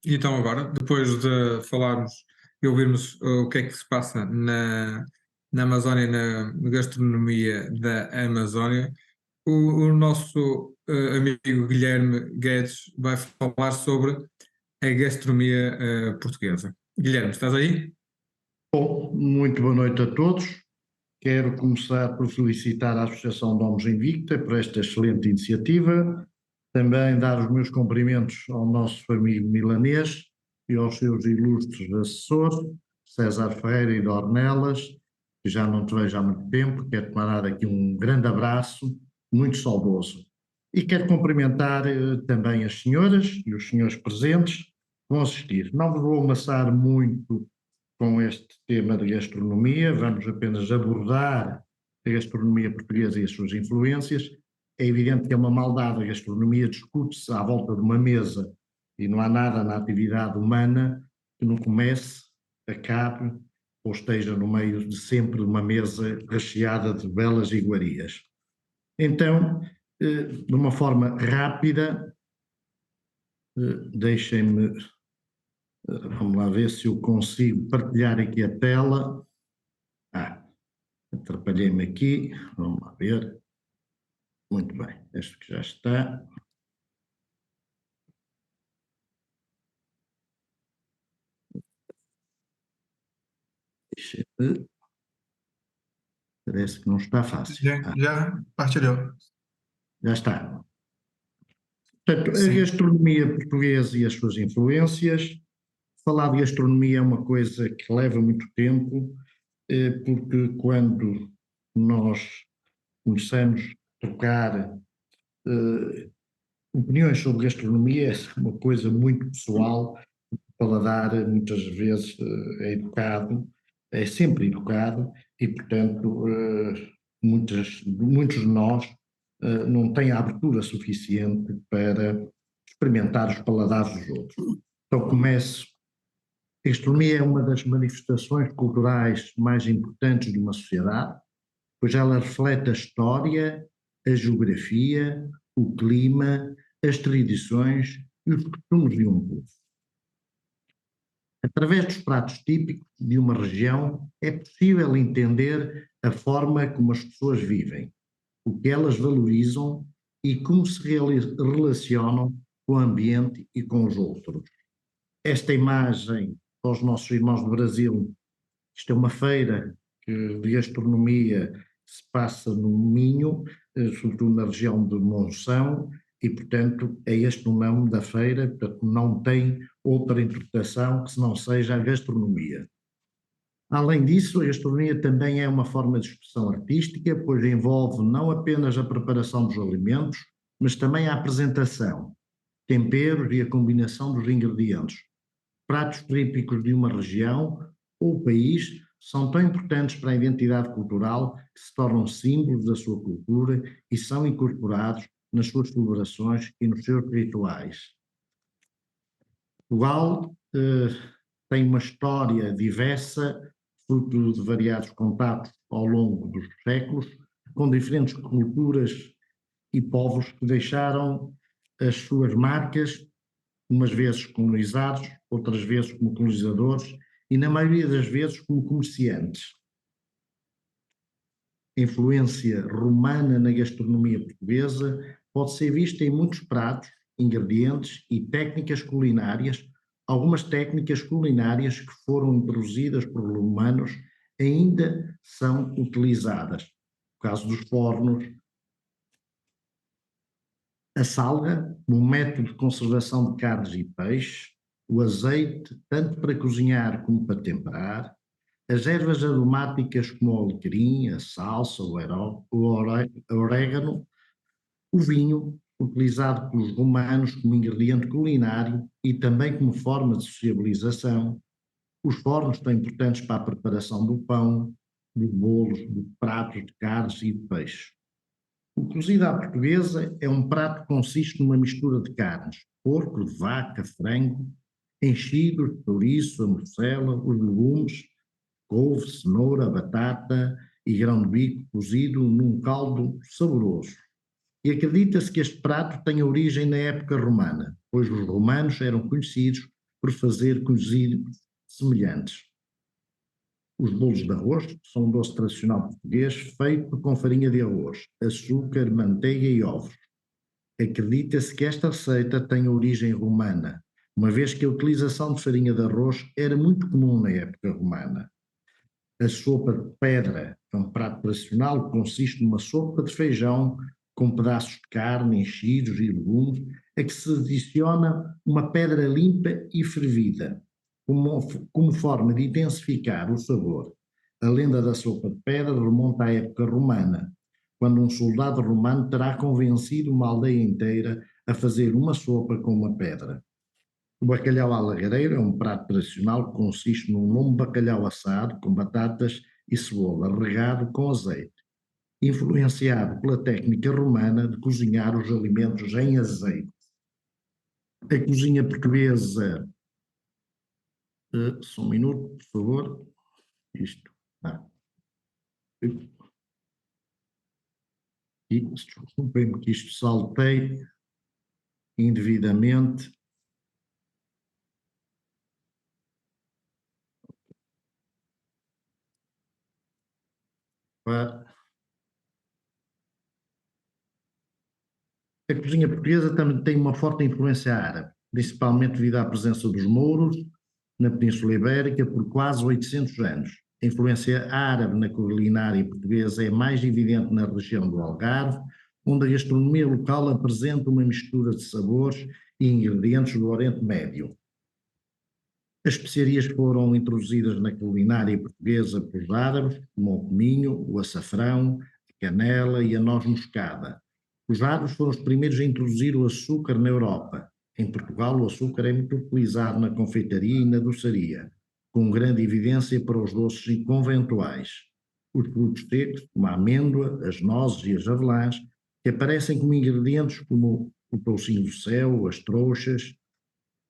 E então agora, depois de falarmos e ouvirmos o que é que se passa na Amazónia, na gastronomia da Amazónia, o nosso amigo Guilherme Guedes vai falar sobre a gastronomia portuguesa. Guilherme, estás aí? Bom, muito boa noite a todos. Quero começar por felicitar a Associação Domus Invicta por esta excelente iniciativa. Também dar os meus cumprimentos ao nosso amigo milanês e aos seus ilustres assessores, César Ferreira e Dornelas, que já não te vejo há muito tempo. Quero tomar aqui um grande abraço, muito saudoso. E quero cumprimentar também as senhoras e os senhores presentes que vão assistir. Não vos vou amassar muito com este tema de gastronomia, vamos apenas abordar a gastronomia portuguesa e as suas influências. É evidente que é uma maldade, a gastronomia discute-se à volta de uma mesa e não há nada na atividade humana que não comece, acabe ou esteja no meio de sempre uma mesa recheada de belas iguarias. Então, de uma forma rápida, deixem-me vamos lá ver se eu consigo partilhar aqui a tela. Atrapalhei-me aqui. Vamos lá ver. Muito bem, este que já está. Parece que não está fácil. Já partilhou. Já está. Portanto, a Sim. gastronomia portuguesa e as suas influências. Falar de gastronomia é uma coisa que leva muito tempo, porque quando nós começamos a trocar opiniões sobre gastronomia, é uma coisa muito pessoal. O paladar muitas vezes é educado, é sempre educado e, portanto, muitos de nós não têm a abertura suficiente para experimentar os paladares dos outros. Então começo. A gastronomia é uma das manifestações culturais mais importantes de uma sociedade, pois ela reflete a história, a geografia, o clima, as tradições e os costumes de um povo. Através dos pratos típicos de uma região, é possível entender a forma como as pessoas vivem, o que elas valorizam e como se relacionam com o ambiente e com os outros. Esta imagem, para os nossos irmãos do Brasil, isto é uma feira de gastronomia que se passa no Minho, sobretudo na região de Monção, e, portanto, é este o nome da feira, portanto, não tem outra interpretação que não seja a gastronomia. Além disso, a gastronomia também é uma forma de expressão artística, pois envolve não apenas a preparação dos alimentos, mas também a apresentação, temperos e a combinação dos ingredientes. Pratos típicos de uma região ou país são tão importantes para a identidade cultural que se tornam símbolos da sua cultura e são incorporados nas suas celebrações e nos seus rituais. Portugal tem uma história diversa, fruto de variados contatos ao longo dos séculos, com diferentes culturas e povos que deixaram as suas marcas, umas vezes colonizados, outras vezes como colonizadores e, na maioria das vezes, como comerciantes. A influência romana na gastronomia portuguesa pode ser vista em muitos pratos, ingredientes e técnicas culinárias. Algumas técnicas culinárias que foram introduzidas por romanos ainda são utilizadas. No caso dos fornos, a salga, um método de conservação de carnes e peixes, o azeite, tanto para cozinhar como para temperar, as ervas aromáticas como o alecrim, a salsa, o orégano, o vinho, utilizado pelos romanos como ingrediente culinário e também como forma de sociabilização. Os fornos tão importantes para a preparação do pão, dos bolos, de pratos de carnes e de peixe. O cozido à portuguesa é um prato que consiste numa mistura de carnes, porco, de vaca, frango, enchidos, chouriço, a morcela, os legumes, couve, cenoura, batata e grão de bico cozido num caldo saboroso. E acredita-se que este prato tem origem na época romana, pois os romanos eram conhecidos por fazer cozidos semelhantes. Os bolos de arroz são um doce tradicional português feito com farinha de arroz, açúcar, manteiga e ovos. Acredita-se que esta receita tem origem romana, uma vez que a utilização de farinha de arroz era muito comum na época romana. A sopa de pedra é um prato tradicional que consiste numa sopa de feijão com pedaços de carne, enchidos e legumes, a que se adiciona uma pedra limpa e fervida, como forma de intensificar o sabor. A lenda da sopa de pedra remonta à época romana, quando um soldado romano terá convencido uma aldeia inteira a fazer uma sopa com uma pedra. O bacalhau à lagareira é um prato tradicional que consiste num lombo de bacalhau assado com batatas e cebola, regado com azeite, influenciado pela técnica romana de cozinhar os alimentos em azeite. A cozinha portuguesa, só um minuto, por favor, isto, e desculpem-me que isto saltei indevidamente. A cozinha portuguesa também tem uma forte influência árabe, principalmente devido à presença dos mouros na Península Ibérica por quase 800 anos. A influência árabe na culinária portuguesa é mais evidente na região do Algarve, onde a gastronomia local apresenta uma mistura de sabores e ingredientes do Oriente Médio. As especiarias foram introduzidas na culinária portuguesa pelos árabes, como o cominho, o açafrão, a canela e a noz moscada. Os árabes foram os primeiros a introduzir o açúcar na Europa. Em Portugal, o açúcar é muito utilizado na confeitaria e na doçaria, com grande evidência para os doces conventuais. Os frutos secos, como a amêndoa, as nozes e as avelãs, que aparecem como ingredientes como o toucinho do céu, as trouxas,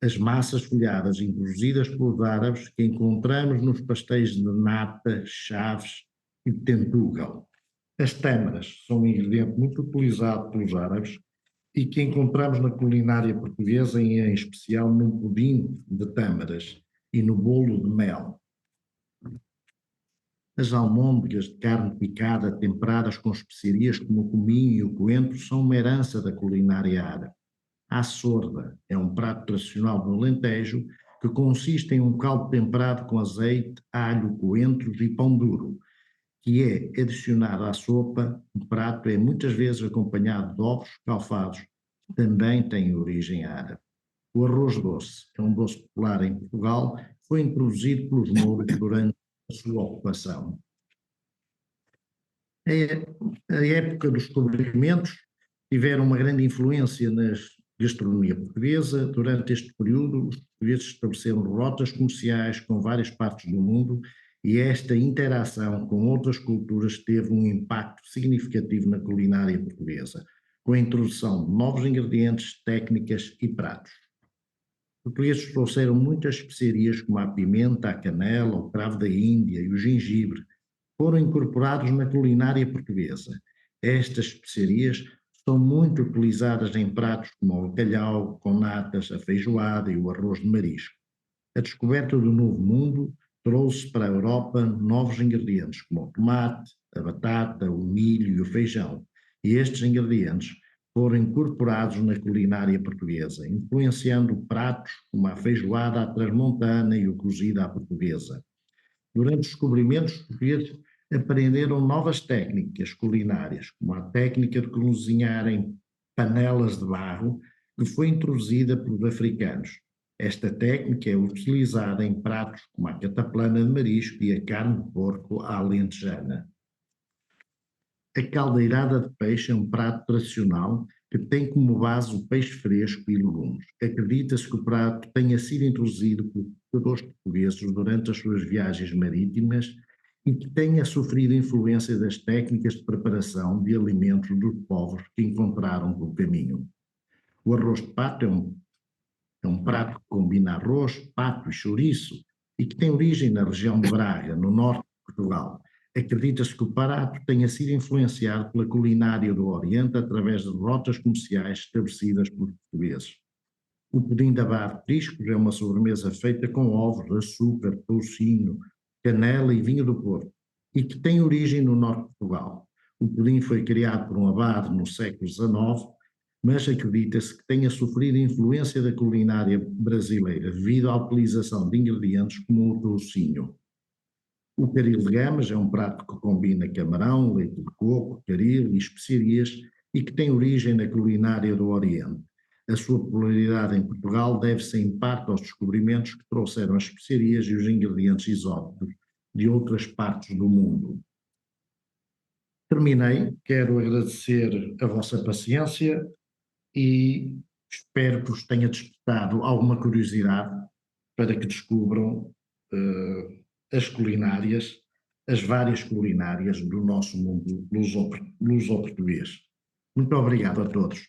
as massas folhadas introduzidas pelos árabes que encontramos nos pastéis de nata, chaves e tentugal. As tâmaras são um ingrediente muito utilizado pelos árabes e que encontramos na culinária portuguesa, em especial no pudim de tâmaras e no bolo de mel. As almôndegas de carne picada temperadas com especiarias como o cominho e o coentro são uma herança da culinária árabe. A sorda é um prato tradicional do Alentejo que consiste em um caldo temperado com azeite, alho, coentros e pão duro, que é adicionado à sopa. O prato é muitas vezes acompanhado de ovos escalfados, que também têm origem árabe. O arroz doce é um doce popular em Portugal, que foi introduzido pelos mouros durante a sua ocupação. A época dos descobrimentos tiveram uma grande influência na gastronomia portuguesa. Durante este período, os portugueses estabeleceram rotas comerciais com várias partes do mundo e esta interação com outras culturas teve um impacto significativo na culinária portuguesa, com a introdução de novos ingredientes, técnicas e pratos. Os portugueses trouxeram muitas especiarias como a pimenta, a canela, o cravo da Índia e o gengibre, foram incorporados na culinária portuguesa. Estas especiarias são muito utilizadas em pratos como o bacalhau, com natas, a feijoada e o arroz de marisco. A descoberta do Novo Mundo trouxe para a Europa novos ingredientes, como o tomate, a batata, o milho e o feijão. E estes ingredientes foram incorporados na culinária portuguesa, influenciando pratos como a feijoada à transmontana e o cozido à portuguesa. Durante os descobrimentos, os portugueses aprenderam novas técnicas culinárias, como a técnica de cozinhar em panelas de barro, que foi introduzida pelos africanos. Esta técnica é utilizada em pratos como a cataplana de marisco e a carne de porco à alentejana. A caldeirada de peixe é um prato tradicional que tem como base o peixe fresco e legumes. Acredita-se que o prato tenha sido introduzido por pescadores portugueses durante as suas viagens marítimas e que tenha sofrido influência das técnicas de preparação de alimentos dos povos que encontraram pelo caminho. O arroz de pato é um prato que combina arroz, pato e chouriço e que tem origem na região de Braga, no norte de Portugal. Acredita-se que o prato tenha sido influenciado pela culinária do Oriente através de rotas comerciais estabelecidas pelos portugueses. O pudim de abade de Priscos é uma sobremesa feita com ovos, açúcar, toucinho, canela e vinho do Porto, e que tem origem no norte de Portugal. O pudim foi criado por um abade no século XIX, mas acredita-se que tenha sofrido influência da culinária brasileira devido à utilização de ingredientes como o toucinho. O caril de gamas é um prato que combina camarão, leite de coco, caril e especiarias e que tem origem na culinária do Oriente. A sua popularidade em Portugal deve-se em parte aos descobrimentos que trouxeram as especiarias e os ingredientes exóticos de outras partes do mundo. Terminei, quero agradecer a vossa paciência e espero que vos tenha despertado alguma curiosidade para que descubram as culinárias, as várias culinárias do nosso mundo luso-português. Muito obrigado a todos.